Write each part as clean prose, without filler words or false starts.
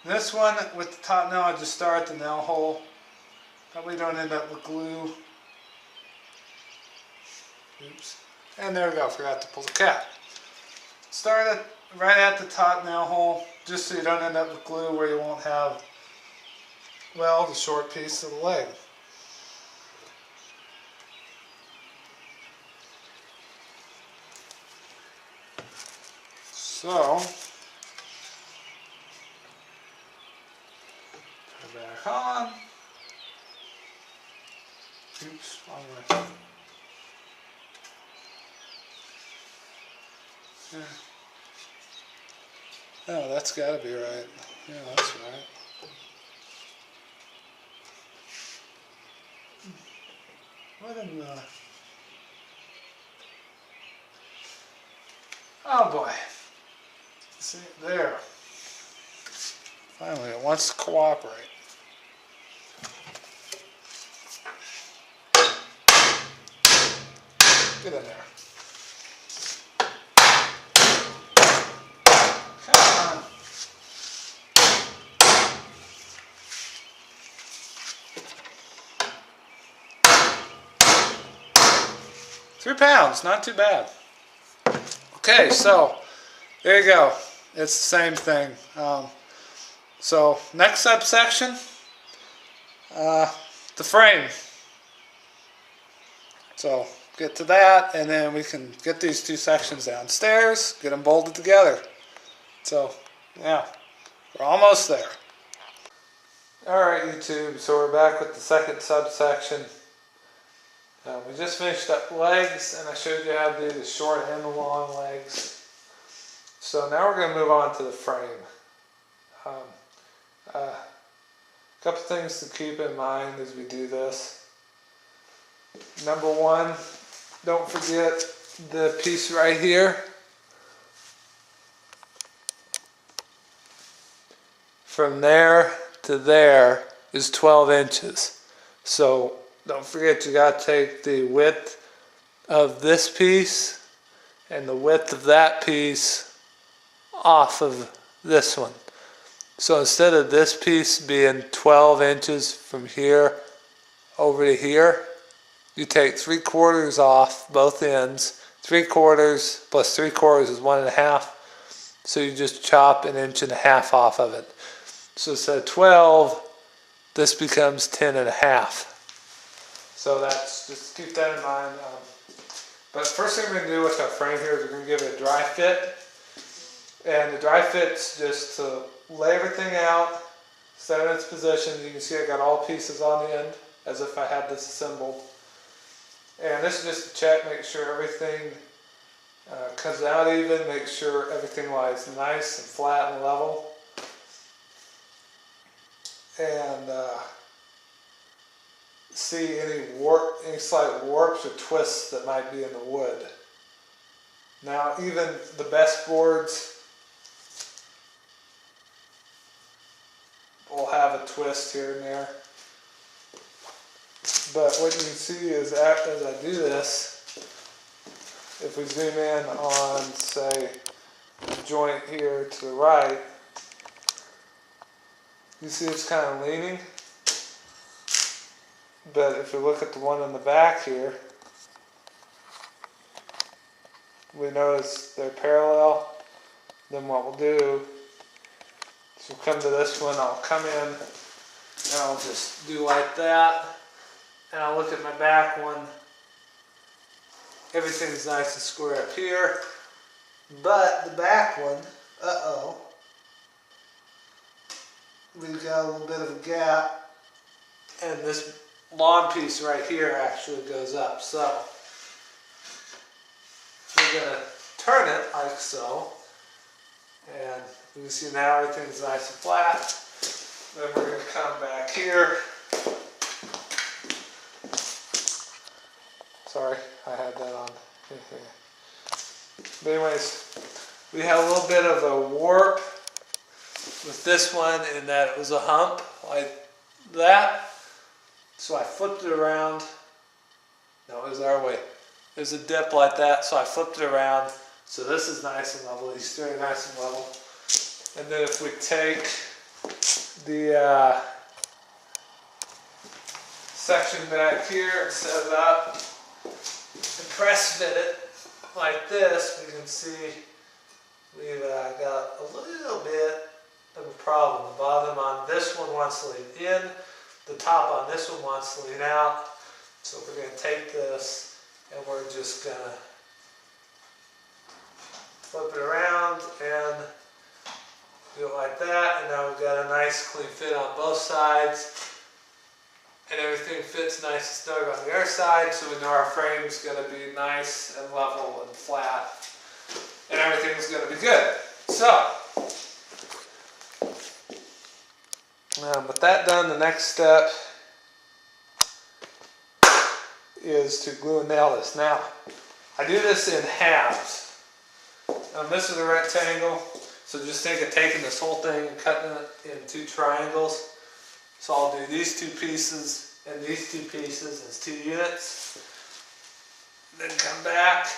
This one with the top nail, I just start at the nail hole. That way you don't end up with glue. Oops. And there we go, forgot to pull the cap. Start it right at the top nail hole, just so you don't end up with glue where you won't have, well, the short piece of the leg. So, put it back on. Oops, wrong way. Yeah. Oh, that's got to be right. Yeah, that's right. What in the... Oh boy. See, there. Finally, it wants to cooperate. Get in there. Come on. £3, not too bad. Okay, so there you go. It's the same thing. So next subsection, the frame. So get to that, and then we can get these two sections downstairs, get them bolted together. So yeah, we're almost there. Alright YouTube, so we're back with the second subsection. We just finished up legs, and I showed you how to do the short and the long legs. So now we're going to move on to the frame. A couple things to keep in mind as we do this. Number one, don't forget the piece right here. From there to there is 12 inches. So don't forget, you got to take the width of this piece and the width of that piece off of this one. So instead of this piece being 12 inches from here over to here, you take 3/4 off both ends. 3/4 plus 3/4 is 1.5. So you just chop 1.5 inches off of it. So instead of 12, this becomes 10.5. So that's, just keep that in mind. But first thing we're going to do with our frame here is we're going to give it a dry fit. And the dry fit's just to lay everything out, set it in its position. You can see I got all pieces on the end, as if I had this assembled. And this is just to check, make sure everything comes out even, make sure everything lies nice and flat and level. And see any slight warps or twists that might be in the wood. Now, even the best boards will have a twist here and there. But what you can see is as I do this, if we zoom in on, say, the joint here to the right, you see it's kind of leaning. But if we look at the one in the back here, we notice they're parallel. Then what we'll do is we'll come to this one, I'll come in and I'll just do like that. And I'll look at my back one. Everything's nice and square up here. But the back one, we've got a little bit of a gap. And this long piece right here actually goes up. So we're going to turn it like so. And you can see now everything's nice and flat. Then we're going to come back here. Sorry, I had that on. But anyways, we had a little bit of a warp with this one in that it was a hump like that. So I flipped it around. No, it was our way. There's a dip like that, so I flipped it around. So this is nice and level. These three are nice and level. And then if we take the section back here and set it up and press fit it like this. We can see we've got a little bit of a problem. The bottom on this one wants to lean in, the top on this one wants to lean out. So we're going to take this and we're just going to flip it around and do it like that. And now we've got a nice clean fit on both sides. And everything fits nice and snug on the other side, so we know our frame's going to be nice and level and flat. And everything's going to be good. So, with that done, the next step is to glue and nail this. Now, I do this in halves. This is a rectangle, so just think of taking this whole thing and cutting it in 2 triangles. So I'll do these 2 pieces and these 2 pieces as 2 units. Then come back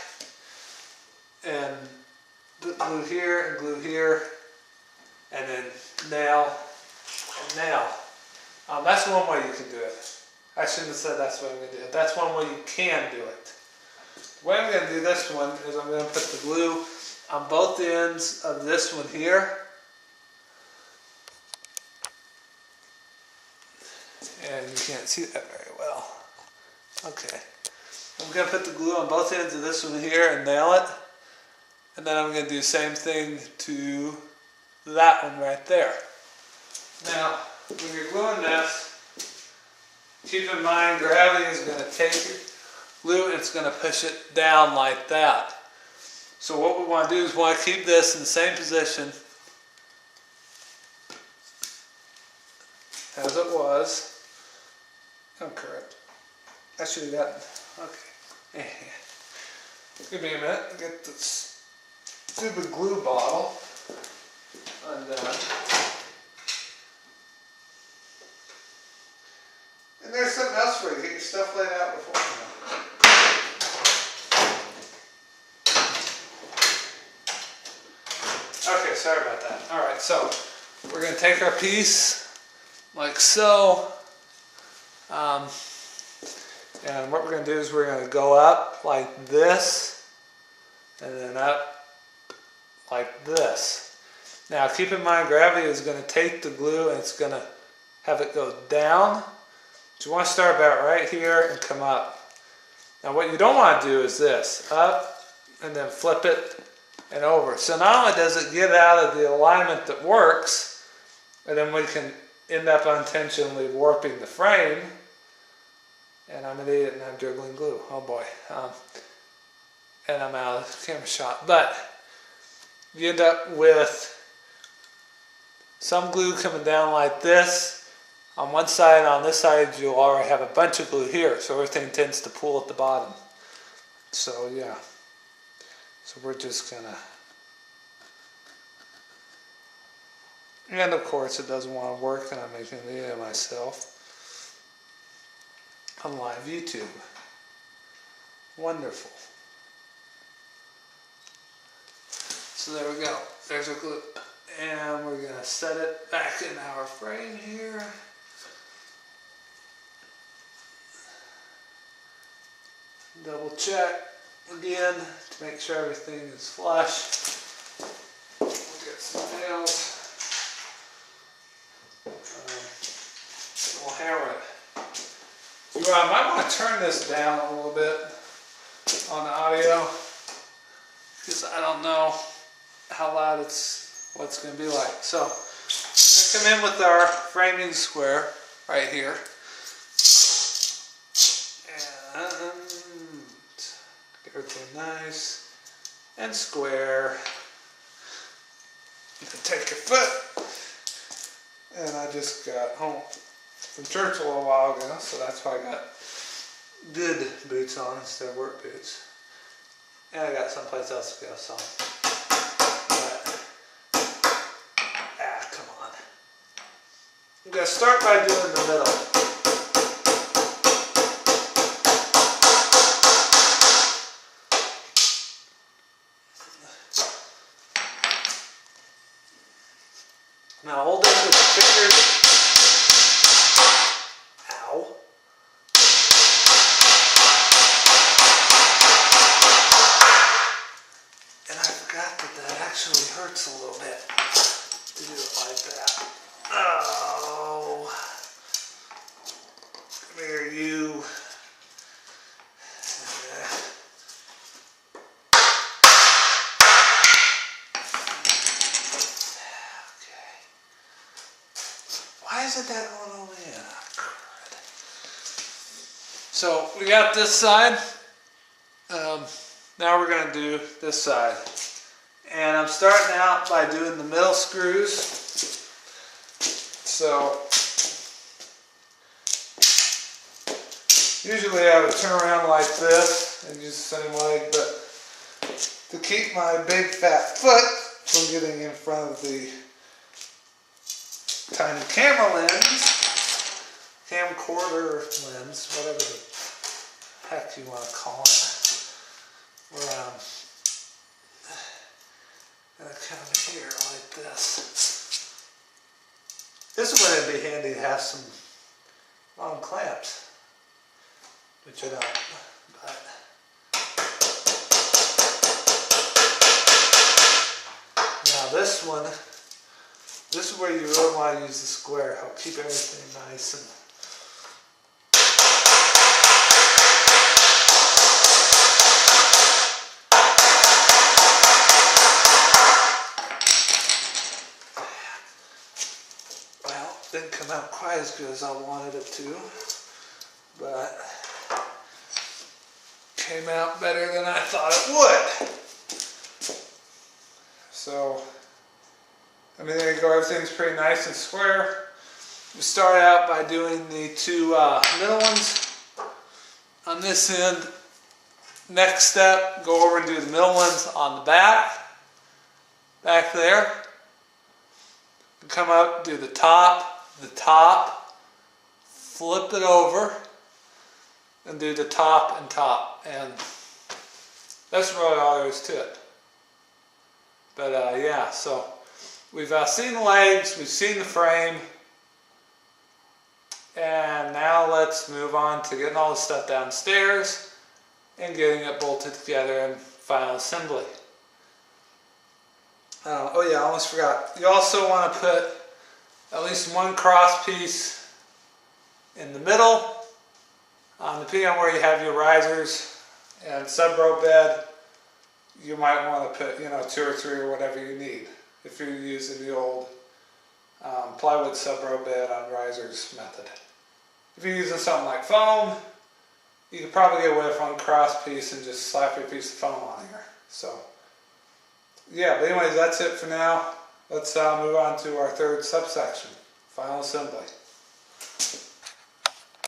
and glue here and glue here, and then nail and nail. That's one way you can do it. I shouldn't have said that's what I'm going to do. That's one way you can do it. The way I'm going to do this one is I'm going to put the glue on both ends of this one here. And you can't see that very well. Okay. I'm going to put the glue on both ends of this one here and nail it. And then I'm going to do the same thing to that one right there. Now, when you're gluing this, keep in mind gravity is going to take your glue and it's going to push it down like that. So what we want to do is we want to keep this in the same position as it was. I'm correct. I should have gotten, okay. Give me a minute to get this stupid glue bottle undone. And there's something else for you. Get your stuff laid out beforehand. Okay, sorry about that. Alright, so we're going to take our piece like so. And what we're going to do is we're going to go up like this and then up like this. Now keep in mind gravity is going to take the glue and it's going to have it go down. So you want to start about right here and come up. Now what you don't want to do is this, up and then flip it and over. So not only does it get out of the alignment that works, and then we can end up unintentionally warping the frame. And I'm an idiot and I'm dribbling glue. Oh boy. And I'm out of the camera shot. But you end up with some glue coming down like this. On one side, on this side, you'll already have a bunch of glue here. So everything tends to pool at the bottom. So yeah. So we're just gonna. And of course it doesn't want to work and I'm making an idiot of myself. On live YouTube. Wonderful. So there we go. There's our glue. And we're going to set it back in our frame here. Double check again to make sure everything is flush. We'll get some nails. We'll hammer it. I might want to turn this down a little bit on the audio because I don't know how loud what it's going to be like. So, we're going to come in with our framing square right here. And get everything nice and square. You can take your foot. And I just got home from church a little while ago, so that's why I got good boots on instead of work boots. And I got someplace else to go, so. But, come on. I'm going to start by doing the middle. Now hold in with the fingers. that going on in? Crud. So we got this side. Now we're going to do this side. And I'm starting out by doing the middle screws. So usually I would turn around like this and use the same leg, but to keep my big fat foot from getting in front of the tiny camera lens, camcorder lens, whatever the heck you want to call it, we're gonna come here like this. This is when it'd be handy to have some long clamps, which I don't, but now this one, this is where you really want to use the square, help keep everything nice and didn't come out quite as good as I wanted it to, but came out better than I thought it would. So, I mean, there you go, everything's pretty nice and square. We start out by doing the two middle ones on this end. Next step, go over and do the middle ones on the back there. Come up, do the top, flip it over, and do the top and top, and that's really all there is to it. But yeah, so we've seen the legs, we've seen the frame, and now let's move on to getting all the stuff downstairs and getting it bolted together in final assembly. Oh yeah, I almost forgot. You also want to put at least one cross piece in the middle, depending on where you have your risers and sub-row bed. You might want to put, 2 or 3 or whatever you need. If you're using the old plywood sub-row bed on risers method. If you're using something like foam, you could probably get away with one cross piece and just slap your piece of foam on here. So, yeah, but anyways, that's it for now. Let's move on to our third subsection, final assembly.